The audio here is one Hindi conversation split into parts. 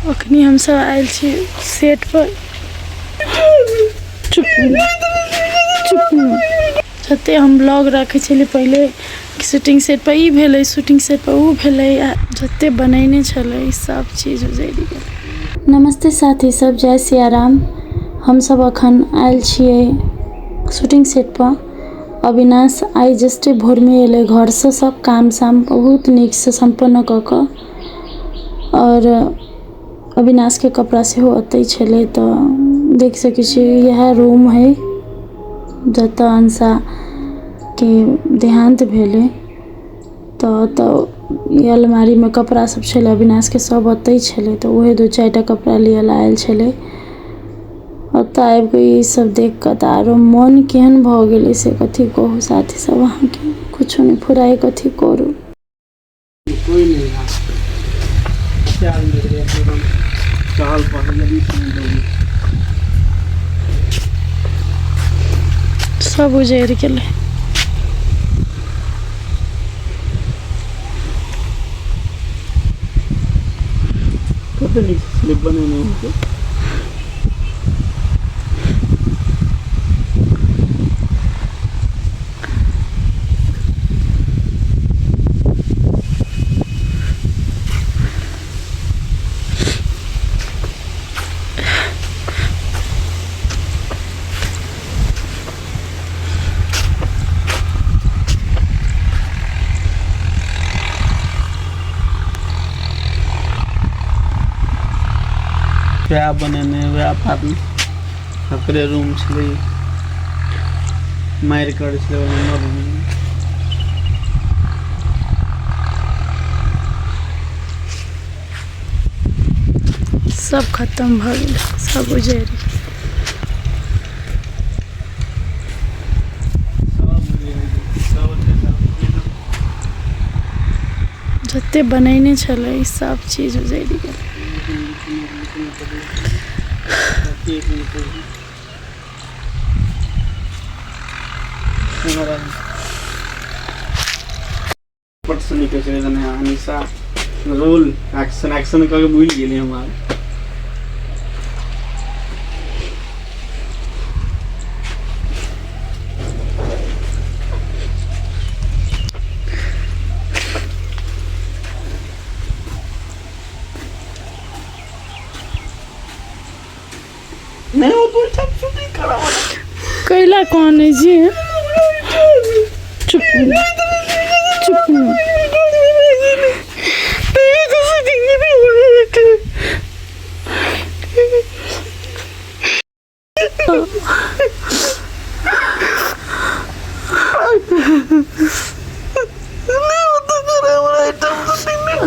अखनी हम सब आयल छी सेट पर। चुप चुप जते हम ब्लॉग रखे छलिए पहले शूटिंग सेट पर ई भेलै, शूटिंग सेट पर ऊ भेलै, जते बनैने छलै सब चीज उजैड़ गेलै। नमस्ते साथी सब, जय सिया राम। हम सब अखन आयल छियै शूटिंग सेट पर। अविनाश आई जस्ट भोर में एले घर से, सब काम साम बहुत नीक से संपन्न क क, और अविनाश के कपड़ा से हो अतै छलै। तो देख सकै छी यह रूम है जत अंशा के देहांत भेलै। तो ये अलमारी में कपड़ा सब छलै अविनाश के, सब अतै छलै। तो उहे दो चारिटा कपड़ा लियल आयल छलै। ओतऽ आबि कऽ ई सब देख कऽ तऽ आरो मन केहन भऽ गेलै से कथी कहू साथी सब अहाँके, कुछो नहीं फुराए कथी करू। कोई नहीं चाल मेरे चाल पहले सब उजैड़ गेलै। पता नहीं स्लिप बने नहीं उनके। वह बनेने वह फाटल अपने रूम छलै, मारि करै छलै नंबर में। सब खत्म भ गेलै, सब उजैड़ गेलै। जते बनैने छलै सब चीज उजैड़ गेलै। पट से निकल चले जाने हमेशा रोल एक्शन करके भूल गेली हमारे। नहीं वो तो सब शूटिंग करा वाला कैला कौन है जी? चुप चुप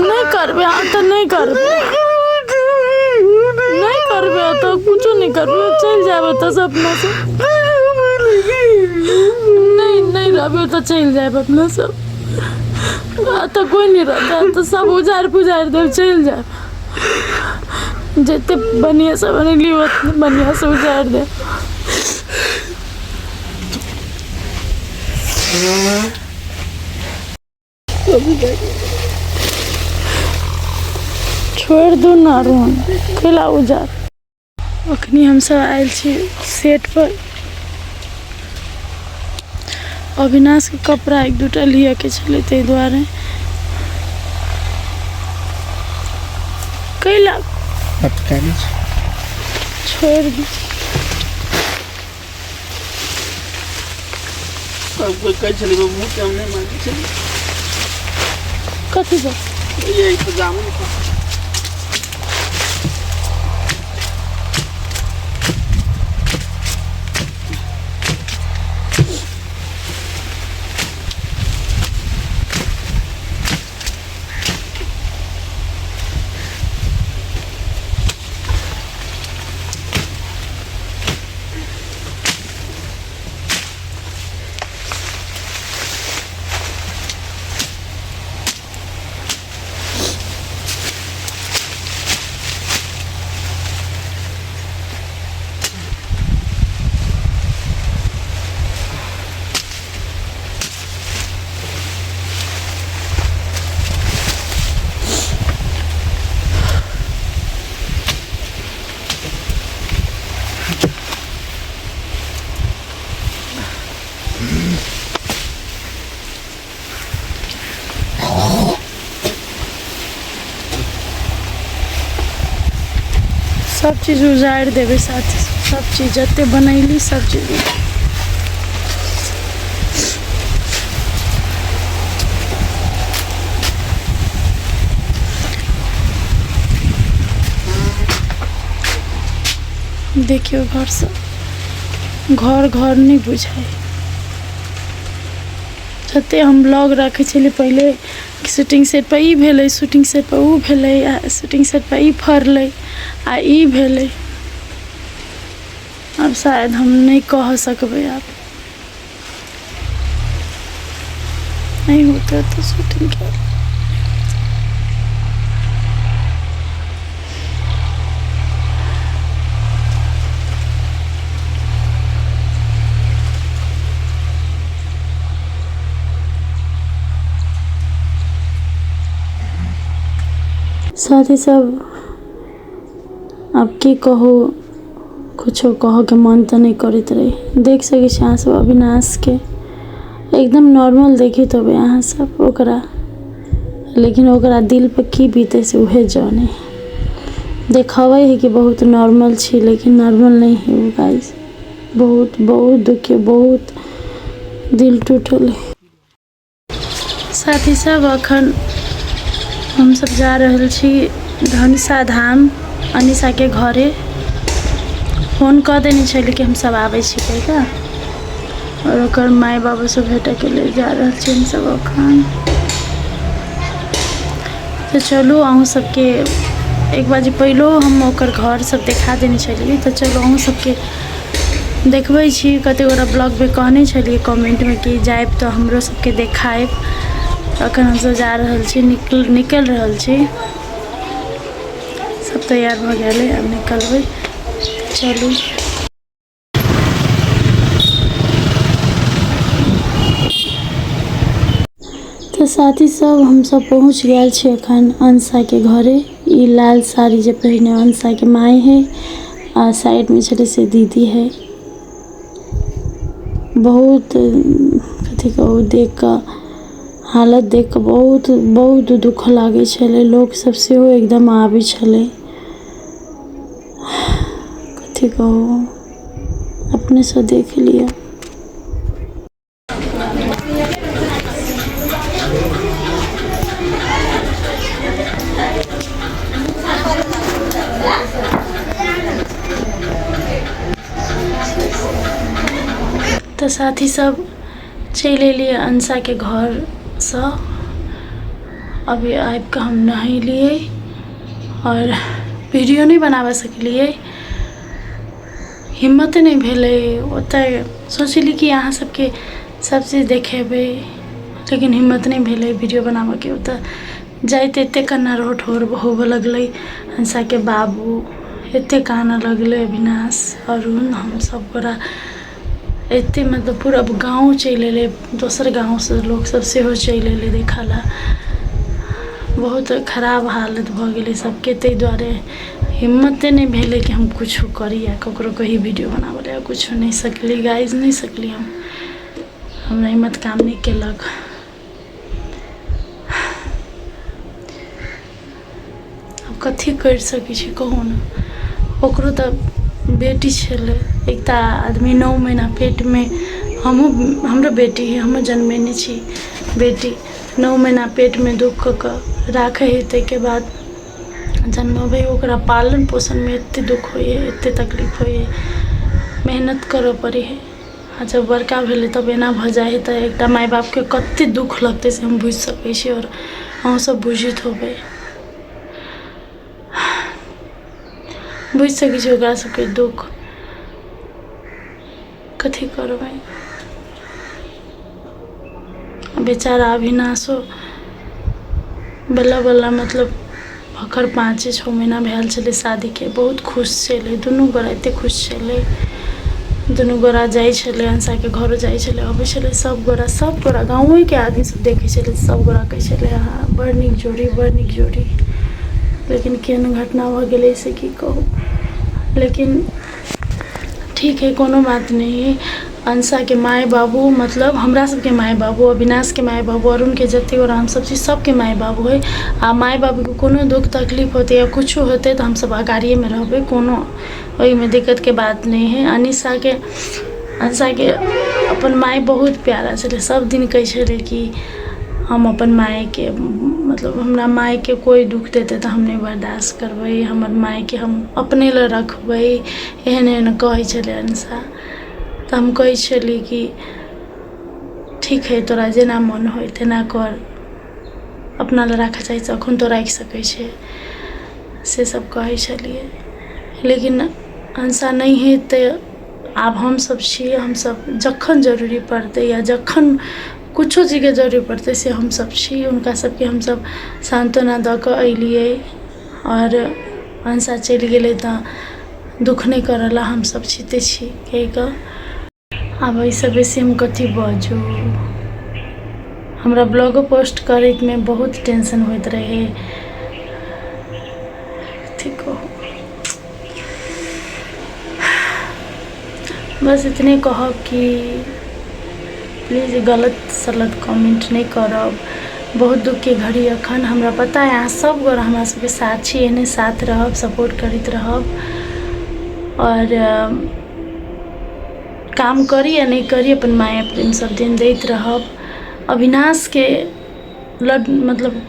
नहीं करबे तो नहीं करबे, नहीं करबे तो कुछ नहीं करबे, चल जाबे तो सपना से नहीं रहबे तो चल जाए अपना सब। तो कोई नहीं रहता तो सब उजाड़ पुजार दे चल जाए। जितने बढ़िया से बनेली उतने बढ़िया से उजाड़ दे। छोड़ दो ना रोन, कैला उजाड़। अखनी हम सब आयल छी सेट पर। अविनाश के कपड़ा एक दूटा लिया के छलै तै दुआरे। कैला छोड़ दी। सब कोई कह चली मुंह के हम नहीं मांगे चली कथी बा ये इंतजाम नहीं। सब चीज़ उजाड़ देवे साथ, सब चीज़ जते बनैली सब चीज़ देखियो घर सब घर नहीं बुझाए। जते हम ब्लॉग रखे छलिए पहले शूटिंग सेट पर ई भेलै, शूटिंग सेट पर ऊ भेलै, आ शूटिंग सेट पर ई फरलै आ ई भेलै। अब शायद हम नहीं कह सकबै, अब नहीं होता तो शूटिंग के साथ ही सब अब की कहू, कुछो कह के मन तो नहीं करत रही। देख सके अहाँ सब अविनाश के एकदम नॉर्मल देखी तो अहाँ सब ओकरा, लेकिन ओकरा दिल पर की बीते से उहे जाने। देखावे है कि बहुत नॉर्मल छी, लेकिन नॉर्मल नहीं है वो गाइस। बहुत बहुत दुखी, बहुत दिल टूटल है। साथ ही सब अखन हम सब जा रहल छी धनुषा धाम अनिशा के घरे। फोन कह देने छली कि हम सब आबै छी पहले, और ओकर माय बाबू से भेटे के लिए जा रहल छी हम सब अखन। तो चलू अहूँ सबके एक बाजी पहलो हम ओकर घर सब देखा देने छलिए, तो चलो अहूँ सबके देखबै छी। कते गोरा ब्लॉग में कहने छलिए कमेंट में कि जाएब तो हमरो सबके देखाएब। अखन हम सब जा रहल छी, निकल रहल छी, सब तैयार भ गेलै, अब निकलबै। चलू तो साथी सब हम सब पहुँच गए छी अखन अंशा के घरे। ई लाल साड़ी जे पहने अंशा के माय है, आ साइड में छले से दीदी है। बहुत कथी कहू, देख कर हालत देख कर बहुत बहुत दुख लागे छले। लोग सब से एकदम आबे छले, कथी कहू, अपने से देख लिया। तो साथी सब चल एलिए अंशा के घर से। अभी आबि के हम नहा लिए और वीडियो नहीं बनावा सकलिए, हिम्मत नहीं भेले। ओतय सोचली कि अहाँ सबके सब चीज देखेबे, लेकिन हिम्मत नहीं भेले वीडियो बनावा के। ओतय जाते एते कन्ना रोट होबे लगले। अंशा के बाबू एते काना लगले, अविनाश अरुण हम सब गोरा एते मतलब पूरा गाँव चल एले, दोसर गाँव से लोग सब सेहो चल एले देखा ला। बहुत खराब हालत भ गेले सबके, ताहि दुआरे हिम्मते नहीं भेले कि हम कुछ करी या ककरो कही वीडियो बनावे या कुछ नहीं सकली गाइज, नहीं सकली हम। हमरा हिम्मत काम नहीं केलक। अब कथी कर सकै छी कहू ना। ओकरो तो बेटी छले, एक ता आदमी 9 महीना पेट में, हमरो बेटी है, हम जन्मेने छी बेटी। 9 महीना पेट में दुख के राखे है, ताके बाद जन्मबै। ओकरा पालन पोषण में एते दुख होए, एते तकलीफ होए, मेहनत करे पड़े है। आ जब बड़का भेले तब एना भ जाए है, तो एकटा माय बाप के कते दुख लगते से हम बुझ सकै छी, और अहूँ सब बुझित होबे, बुझ सकै छी ओकरा सबके दुख। कथी करबै, बेचारा अविनाशो बल्ला बल्ला मतलब अखर 5-6 महीना भेल छले शादी के। बहुत खुश छले दुनू गोरा, एते खुश छले। दुनू गोरा जाइ छले अंशा के घर, जाइ छले अबै छले सब गोरा गाँव के आदमी सब देखे छले, सब गोरा कहे छले हाँ बड़ नीक जोड़ी, बड़ नीक जोड़ी। लेकिन केहन घटना भ गेलै से की कहू। लेकिन ठीक है, कोनो बात नहीं है। अंशा के माय बाबू मतलब हमरा सबके माय बाबू, अविनाश के माय बाबू, अरुण के जते और हम सब चीज सबके माय बाबू है। आ माय बाबू के कोनो दुख तकलीफ होते या कुछ होते तो हम सब अगाड़िए में रहबे, कोनो ओहि में दिक्कत के बात नहीं है। अंशा के अपन माय बहुत प्यारा छे, सब दिन कहे छे कि हम अपन माय के मतलब हमरा माय के कोई दुख देते तो हम नहीं बर्दाश्त करबे, हमर माय के हम अपने ले रखबे, एहन एहन कहे छे अंशा। तो हम कहे छली कि ठीक है तोरा जेना मन हो तेना कर, अपना ले राखे चाहिए तखन तो राखि सकै छे, से सब कहे छलिए। लेकिन अंशा नहीं है तो आब हम सब छी, हम सब जखन जरूरी पड़ते या जखन कुछो चीज के जरूरी पड़ते से हम सब छी, उनका सबके हम सब सांत्वना द के अलिए। और अंशा चलि गेलै तो दुख नहीं करला हम सब छिते छी कह। आब ऐसे बेसी हम कथी बाजू, हमरा ब्लॉग पोस्ट करे में बहुत टेंशन होइत रहे, ठीक हो। बस इतने कहब कि प्लीज़ गलत सलत कमेंट नहीं करब। बहुत दुख के घड़ी अखन हमरा पता है, अहाँ सब गोरा हमरा सबके साथ छी, एहने साथ रहब, सपोर्ट करते रहब। और काम करी या नहीं करी अपन माया प्रेम सब दिन देते रहब। अविनाश के मतलब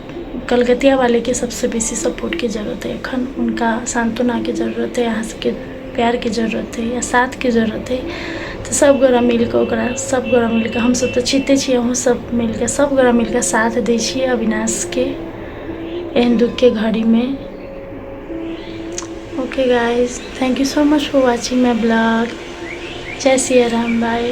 कलकतिया वाले के सबसे बेसी सपोर्ट की ज़रूरत है अखन, उनका सांत्वना की ज़रूरत है, यहाँ सबके प्यार की ज़रूरत है या साथ की ज़रूरत है। तो सब गोरा मिलकर ओकरा, सब गोरा मिलकर हम सब तो छिते छी, अहूँ सब मिलकर सब गोरा मिलकर साथ दै छी अविनाश के एहन दुख के घड़ी में। Okay guys, thank you so much for watching my blog. जय सिया राम, बाय।